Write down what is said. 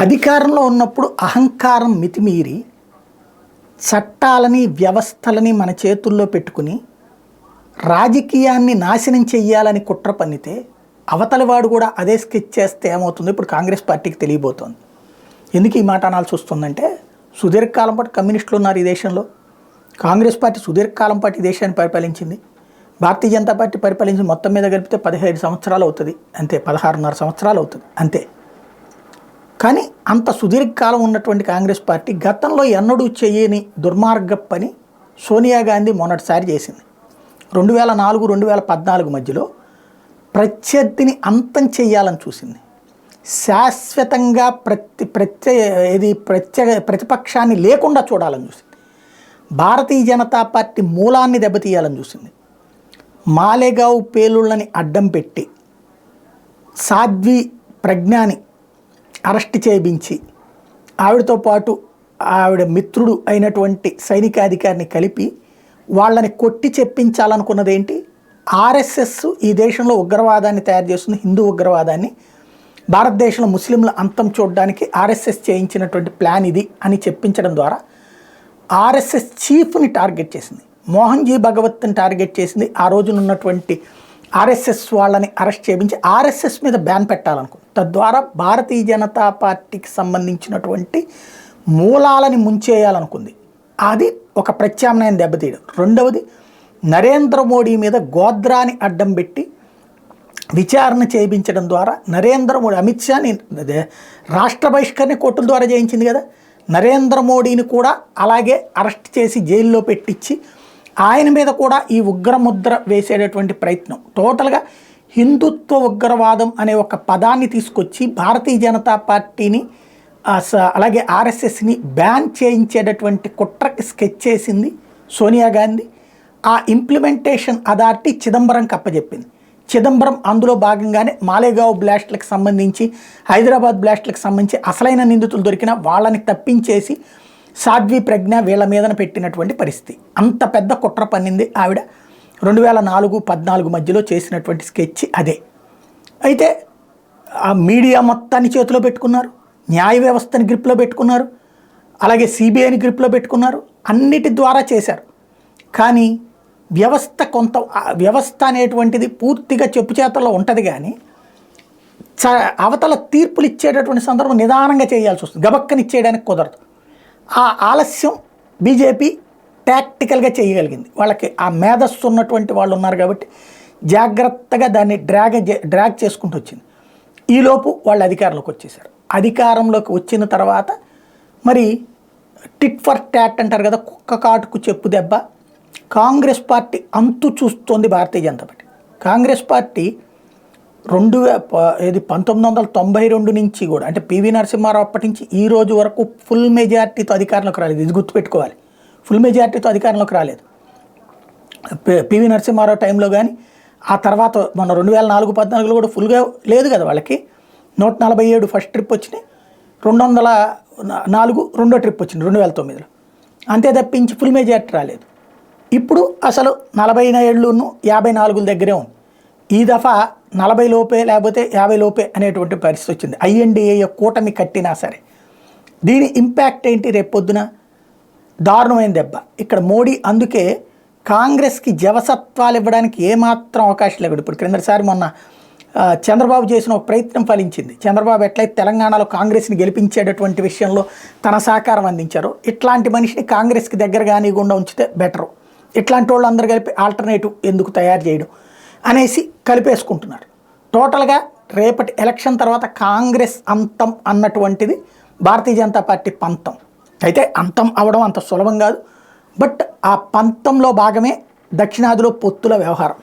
అధికారంలో ఉన్నప్పుడు అహంకారం మితిమీరి చట్టాలని వ్యవస్థలని మన చేతుల్లో పెట్టుకుని రాజకీయాన్ని నాశనం చెయ్యాలని కుట్ర పన్నితే అవతలివాడు కూడా అదే స్కెచ్ చేస్తే ఏమవుతుంది ఇప్పుడు కాంగ్రెస్ పార్టీకి తెలియబోతోంది. ఎందుకు ఈ మాట అనాల్సి వస్తుందంటే సుదీర్ఘకాలం పాటు కమ్యూనిస్టులు ఉన్నారు ఈ దేశంలో. కాంగ్రెస్ పార్టీ సుదీర్ఘకాలం పాటు ఈ దేశాన్ని పరిపాలించింది. భారతీయ జనతా పార్టీ పరిపాలించి మొత్తం మీద కలిపితే 17 సంవత్సరాలు అవుతుంది అంతే, 16.5 సంవత్సరాలు అవుతుంది అంతే. కానీ అంత సుదీర్ఘకాలం ఉన్నటువంటి కాంగ్రెస్ పార్టీ గతంలో ఎన్నడూ చేయని దుర్మార్గ పని సోనియా గాంధీ మొన్నటిసారి చేసింది. 2004-2014 మధ్యలో ప్రత్యర్థిని అంతం చేయాలని చూసింది. శాశ్వతంగా ప్రతిపక్షాన్ని లేకుండా చూడాలని చూసింది. భారతీయ జనతా పార్టీ మూలాన్ని దెబ్బతీయాలని చూసింది. మాలేగావ్ పేలుళ్ళని అడ్డం పెట్టి సాధ్వి ప్రజ్ఞాని అరెస్ట్ చేయించి ఆవిడతో పాటు ఆవిడ మిత్రుడు అయినటువంటి సైనికాధికారిని కలిపి వాళ్ళని కొట్టి చెప్పించాలనుకున్నది ఏంటి? ఆర్ఎస్ఎస్ ఈ దేశంలో ఉగ్రవాదాన్ని తయారు చేస్తుంది, హిందూ ఉగ్రవాదాన్ని. భారతదేశంలో ముస్లింల అంతం చూడడానికి ఆర్ఎస్ఎస్ చేయించినటువంటి ప్లాన్ ఇది అని చెప్పించడం ద్వారా ఆర్ఎస్ఎస్ చీఫ్ని టార్గెట్ చేసింది. మోహన్ జీ భగవత్ని టార్గెట్ చేసింది. ఆ రోజున ఉన్నటువంటి ఆర్ఎస్ఎస్ వాళ్ళని అరెస్ట్ చేయించి ఆర్ఎస్ఎస్ మీద బ్యాన్ పెట్టాలనుకుంది. తద్వారా భారతీయ జనతా పార్టీకి సంబంధించినటువంటి మూలాలని ముంచేయాలనుకుంది. అది ఒక ప్రత్యామ్నాయం దెబ్బతీయడం. రెండవది, నరేంద్ర మోడీ మీద గోద్రాని అడ్డం పెట్టి విచారణ చేయించడం ద్వారా నరేంద్ర మోడీ, అమిత్ షాని రాష్ట్ర బహిష్కరణ కోర్టుల ద్వారా చేయించింది కదా, నరేంద్ర మోడీని కూడా అలాగే అరెస్ట్ చేసి జైల్లో పెట్టించి ఆయన మీద కూడా ఈ ఉగ్రముద్ర వేసేటటువంటి ప్రయత్నం. టోటల్గా హిందుత్వ ఉగ్రవాదం అనే ఒక పదాన్ని తీసుకొచ్చి భారతీయ జనతా పార్టీని అలాగే ఆర్ఎస్ఎస్ని బ్యాన్ చేయించేటటువంటి కుట్రకి స్కెచ్ చేసింది సోనియా గాంధీ. ఆ ఇంప్లిమెంటేషన్ అథారిటీ చిదంబరంకి అప్పచెప్పింది. చిదంబరం అందులో భాగంగానే మాలేగావ్ బ్లాస్ట్లకు సంబంధించి, హైదరాబాద్ బ్లాస్ట్లకు సంబంధించి అసలైన నిందితులు దొరికిన వాళ్ళని తప్పించేసి సాధ్వి ప్రజ్ఞ వీళ్ళ మీదన పెట్టినటువంటి పరిస్థితి. అంత పెద్ద కుట్ర పన్నింది ఆవిడ. 2004-14 మధ్యలో చేసినటువంటి స్కెచ్ అదే. అయితే ఆ మీడియా మొత్తాన్ని చేతిలో పెట్టుకున్నారు, న్యాయ వ్యవస్థని గ్రిప్లో పెట్టుకున్నారు, అలాగే సిబిఐని గ్రిప్లో పెట్టుకున్నారు, అన్నిటి ద్వారా చేశారు. కానీ వ్యవస్థ అనేటువంటిది పూర్తిగా చెప్పు చేతల్లో ఉంటుంది. కానీ అవతల తీర్పులు ఇచ్చేటటువంటి సందర్భం నిదానంగా చేయాల్సి వస్తుంది, గబక్కని ఇచ్చేయడానికి కుదరదు. ఆ ఆలస్యం బీజేపీ టాక్టికల్గా చేయగలిగింది. వాళ్ళకి ఆ మేధస్సు ఉన్నటువంటి వాళ్ళు ఉన్నారు కాబట్టి జాగ్రత్తగా దాన్ని డ్రాగ్ చేసుకుంటూ వచ్చింది. ఈలోపు వాళ్ళు అధికారంలోకి వచ్చేసారు. అధికారంలోకి వచ్చిన తర్వాత మరి టిట్ ఫర్ టాట్ అంటారు కదా, కుక్క కాటుకు చెప్పు దెబ్బ. కాంగ్రెస్ పార్టీ అంతు చూస్తోంది భారతీయ జనతా పార్టీ. కాంగ్రెస్ పార్టీ 1992 నుంచి కూడా, అంటే పివి నరసింహారావు అప్పటి నుంచి ఈ రోజు వరకు ఫుల్ మెజార్టీతో అధికారంలోకి రాలేదు. ఇది గుర్తుపెట్టుకోవాలి, ఫుల్ మెజార్టీతో అధికారంలోకి రాలేదు. పివి నరసింహారావు టైంలో కానీ, ఆ తర్వాత మొన్న 2004-14లో కూడా ఫుల్గా లేదు కదా వాళ్ళకి. 147 ఫస్ట్ ట్రిప్ వచ్చినాయి, 204 రెండో ట్రిప్ వచ్చింది 2009లో. అంతే తప్పించి ఫుల్ మెజార్టీ రాలేదు. ఇప్పుడు అసలు 47-54 దగ్గరే ఉంది. ఈ దఫా 40 లోపే లేకపోతే 50 లోపే అనేటువంటి పరిస్థితి వచ్చింది. ఐఎన్డిఏ కూటమి కట్టినా సరే దీని ఇంపాక్ట్ ఏంటి? రేపొద్దున దారుణమైన దెబ్బ. ఇక్కడ మోడీ అందుకే కాంగ్రెస్కి జవసత్వాలు ఇవ్వడానికి ఏమాత్రం అవకాశం లేకుండా. ఇప్పుడు క్రిందసారి మొన్న చంద్రబాబు చేసిన ఒక ప్రయత్నం ఫలించింది. చంద్రబాబు ఎట్లయితే తెలంగాణలో కాంగ్రెస్ని గెలిపించేటటువంటి విషయంలో తన సహకారం అందించారో, ఇట్లాంటి మనిషిని కాంగ్రెస్కి దగ్గర కానివ్వకుండా ఉంచితే బెటరు. ఇట్లాంటి వాళ్ళు అందరూ కలిపి ఆల్టర్నేటివ్ ఎందుకు తయారు చేయడం అనేసి కలిపేసుకుంటున్నారు. టోటల్గా రేపటి ఎలక్షన్ తర్వాత కాంగ్రెస్ అంతం అన్నటువంటిది భారతీయ జనతా పార్టీ పంతం. అయితే అంతం అవడం అంత సులభం కాదు. బట్ ఆ పంతంలో భాగమే దక్షిణాదిలో పొత్తుల వ్యవహారం.